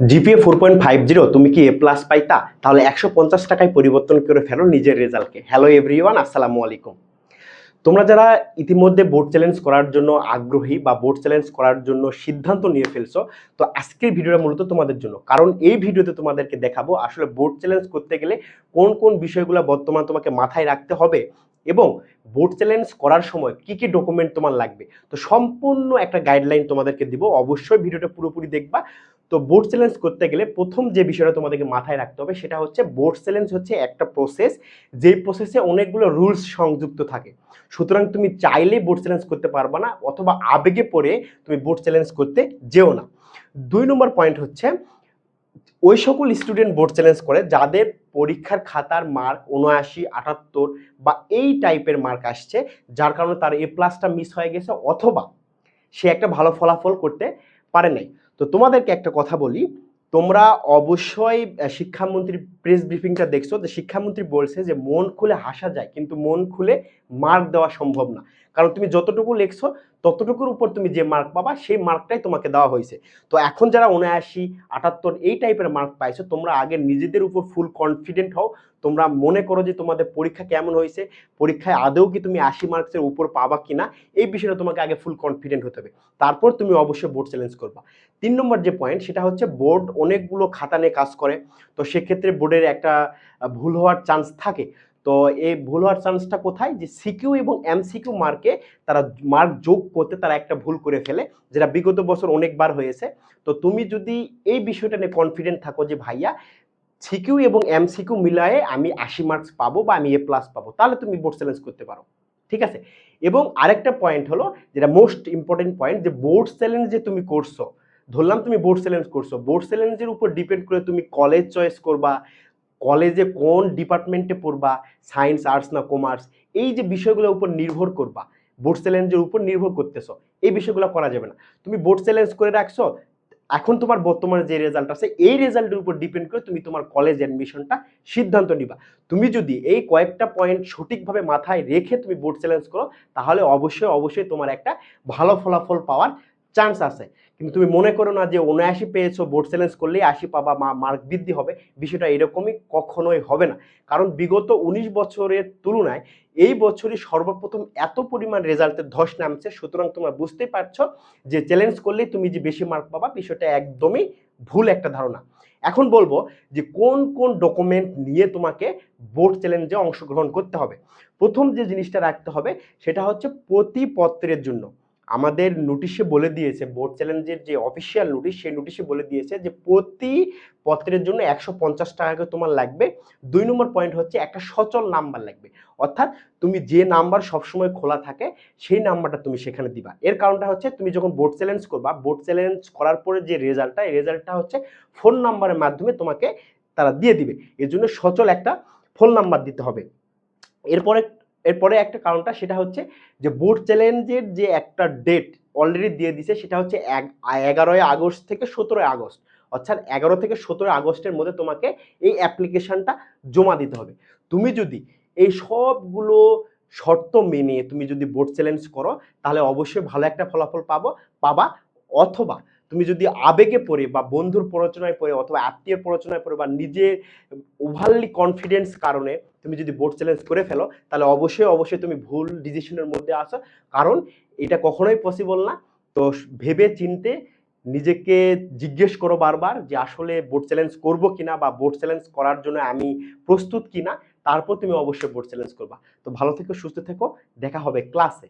GPA 4.50 তুমি কি A+ পাইতা? তাহলে 150 টাকায় পরিবর্তন করে ফেলো নিজের রেজাল্টকে। হ্যালো এভরিওয়ান, আসসালামু আলাইকুম। তোমরা যারা ইতিমধ্যে বোর্ড চ্যালেঞ্জ করার জন্য আগ্রহী বা বোর্ড চ্যালেঞ্জ করার জন্য সিদ্ধান্ত নিয়ে ফেলছো, তো আজকের ভিডিওটা মূলত তোমাদের জন্য। কারণ এই ভিডিওতে তোমাদেরকে দেখাবো আসলে বোর্ড চ্যালেঞ্জ করতে গেলে কোন কোন বিষয়গুলো বর্তমানে তোমাকে মাথায় রাখতে হবে এবং বোর্ড চ্যালেঞ্জ করার সময় কি কি ডকুমেন্ট তোমার লাগবে। তো সম্পূর্ণ একটা গাইডলাইন তোমাদেরকে দিব, অবশ্যই ভিডিওটা পুরোপুরি দেখবা। তো বোর্ড চ্যালেঞ্জ করতে গেলে প্রথম যে বিষয়টা তোমাদেরকে মাথায় রাখতে হবে সেটা হচ্ছে বোর্ড চ্যালেঞ্জ হচ্ছে একটা প্রসেস, যেই প্রসেসে অনেকগুলো রুলস সংযুক্ত থাকে। সুতরাং তুমি চাইলেই বোর্ড চ্যালেঞ্জ করতে পারবা না, অথবা আবেগে পড়ে তুমি বোর্ড চ্যালেঞ্জ করতে যেও না। 2 নম্বর পয়েন্ট হচ্ছে ওই সকল স্টুডেন্ট বোর্ড চ্যালেঞ্জ করে যাদের পরীক্ষার খাতার মার্ক ৭৯, ৭৮ বা এই টাইপের মার্ক আসছে, যার কারণে তার A+টা মিস হয়ে গেছে, অথবা সে একটা ভালো ফলাফল করতে পারে নাই। তো তোমাদেরকে একটা কথা বলি, তোমরা অবশ্যই শিক্ষামন্ত্রীর প্রেস ব্রিফিংটা দেখছো, যে শিক্ষামন্ত্রী বলছে যে মন খুলে হাসা যায় কিন্তু মন খুলে মার্ক দেওয়া সম্ভব না। কারণ তুমি যতটুকু লেখছো ততটুকুর উপর তুমি যে মার্ক পাবা সেই মার্কটাই তোমাকে দেওয়া হয়েছে। তো এখন যারা ৭৯, ৭৮ এই টাইপের মার্ক পাইছো, তোমরা আগে নিজেদের উপর ফুল কনফিডেন্ট হও। তোমরা মনে করো যে তোমাদের পরীক্ষা কেমন হয়েছে, পরীক্ষায় আদৌ কি তুমি ৮০ মার্কসের উপর পাবা কিনা, এই বিষয়টা তোমাকে আগে ফুল কনফিডেন্ট হতে হবে। তারপর তুমি অবশ্যই বোর্ড চ্যালেঞ্জ করবা। 3 নম্বর যে পয়েন্ট সেটা হচ্ছে বোর্ড অনেকগুলো খাতা নিয়ে কাজ করে। তো সেক্ষেত্রে বোর্ডের একটা ভুল হওয়ার চান্স থাকে। তো এই ভুল হওয়ার চান্সটা কোথায়, যে সিকিউ এবং এমসিকিউ মার্কে তারা মার্ক যোগ করতে তারা একটা ভুল করে ফেলে, যেটা বিগত বছর অনেকবার হয়েছে। তো তুমি যদি এই বিষয়টা নিয়ে কনফিডেন্ট থাকো যে ভাইয়া সিকিউ এবং এমসিকিউ মিলায়ে আমি ৮০ মার্কস পাবো বা আমি A+ পাবো, তাহলে তুমি বোর্ড চ্যালেঞ্জ করতে পারো। ঠিক আছে। এবং আরেকটা পয়েন্ট হলো, যেটা মোস্ট ইম্পর্টেন্ট পয়েন্ট, যে বোর্ড চ্যালেঞ্জ যে তুমি করছো, ধরলাম তুমি বোর্ড চ্যালেঞ্জ করছো, বোর্ড চ্যালেঞ্জের উপর ডিপেন্ড করে তুমি কলেজ চয়েস করবা, কলেজে কোন ডিপার্টমেন্টে পড়বা, সায়েন্স, আর্টস না কমার্স, এই যে বিষয়গুলোর উপর নির্ভর করবা, বোর্ড চ্যালেঞ্জের উপর নির্ভর করতেছো, এই বিষয়গুলো করা যাবে না। তুমি বোর্ড চ্যালেঞ্জ করে রাখছো, এখন তোমার বর্তমানে যে রেজাল্ট আছে এই রেজাল্টের উপর ডিপেন্ড করে তুমি তোমার কলেজ অ্যাডমিশনটা সিদ্ধান্ত নিবা। তুমি যদি এই কয়েকটা পয়েন্ট সঠিকভাবে মাথায় রেখে তুমি বোর্ড চ্যালেঞ্জ করো, তাহলে অবশ্যই অবশ্যই তোমার একটা ভালো ফলাফল পাওয়ার চান্স আছে। কিন্তু তুমি মনে করো না যে ৭৯ পেয়েছো, বোর্ড চ্যালেঞ্জ করলেই ৮০ পাবা, মার্ক বৃদ্ধি হবে, বিষয়টা এরকমই কখনোই হবে না। কারণ বিগত ১৯ বছরের তুলনায় এই বছরই সর্বপ্রথম এত পরিমাণ রেজাল্টের ধস নামছে। সুতরাং তোমরা বুঝতেই পারছো যে চ্যালেঞ্জ করলেই তুমি যে বেশি মার্ক পাবা, বিষয়টা একদমই ভুল একটা ধারণা। এখন বলবো যে কোন কোন ডকুমেন্ট নিয়ে তোমাকে বোর্ড চ্যালেঞ্জে অংশগ্রহণ করতে হবে। প্রথম যে জিনিসটা রাখতে হবে সেটা হচ্ছে প্রতি পত্রের জন্য আমাদের নোটিশে বলে দিয়েছে, বোর্ড চ্যালেঞ্জের যে অফিসিয়াল নোটিশ সেই নোটিশে বলে দিয়েছে যে প্রতি পত্রের জন্য ১৫০ টাকা করে তোমার লাগবে। ২ নম্বর পয়েন্ট হচ্ছে একটা সচল নাম্বার লাগবে, অর্থাৎ তুমি যে নাম্বার সবসময় খোলা থাকে সেই নাম্বারটা তুমি সেখানে দিবা। এর কারণটা হচ্ছে তুমি যখন বোর্ড চ্যালেঞ্জ করবা, বোর্ড চ্যালেঞ্জ করার পরে যে রেজাল্টটা, এই রেজাল্টটা হচ্ছে ফোন নাম্বারের মাধ্যমে তোমাকে তারা দিয়ে দিবে। এর জন্য সচল একটা ফোন নাম্বার দিতে হবে। এরপরে এরপরে একটা কারণটা সেটা হচ্ছে যে বোর্ড চ্যালেঞ্জের যে একটা ডেট অলরেডি দিয়ে দিছে, সেটা হচ্ছে ১১ই আগস্ট থেকে ১৭ই আগস্ট, অর্থাৎ ১১ থেকে ১৭ আগস্টের মধ্যে তোমাকে এই অ্যাপ্লিকেশনটা জমা দিতে হবে। তুমি যদি এই সবগুলো শর্ত মেনে তুমি যদি বোর্ড চ্যালেঞ্জ করো, তাহলে অবশ্যই ভালো একটা ফলাফল পাবা। অথবা তুমি যদি আবেগে পড়ে বা বন্ধুর প্ররোচনায় পড়ে অথবা আত্মীয়ের প্ররোচনায় পড়ে বা নিজে ওভারলি কনফিডেন্স কারণে তুমি যদি বোর্ড চ্যালেঞ্জ করে ফেলো, তাহলে অবশ্যই অবশ্যই তুমি ভুল ডিসিশনের মধ্যে আসো। কারণ এটা কখনোই পসিবল না। তো ভেবে চিনতে নিজেকে জিজ্ঞেস করো বারবার যে আসলে বোর্ড চ্যালেঞ্জ করবো কিনা বা বোর্ড চ্যালেঞ্জ করার জন্য আমি প্রস্তুত কিনা, তারপর তুমি অবশ্যই বোর্ড চ্যালেঞ্জ করবা। তো ভালো থেকো, সুস্থ থেকো, দেখা হবে ক্লাসে।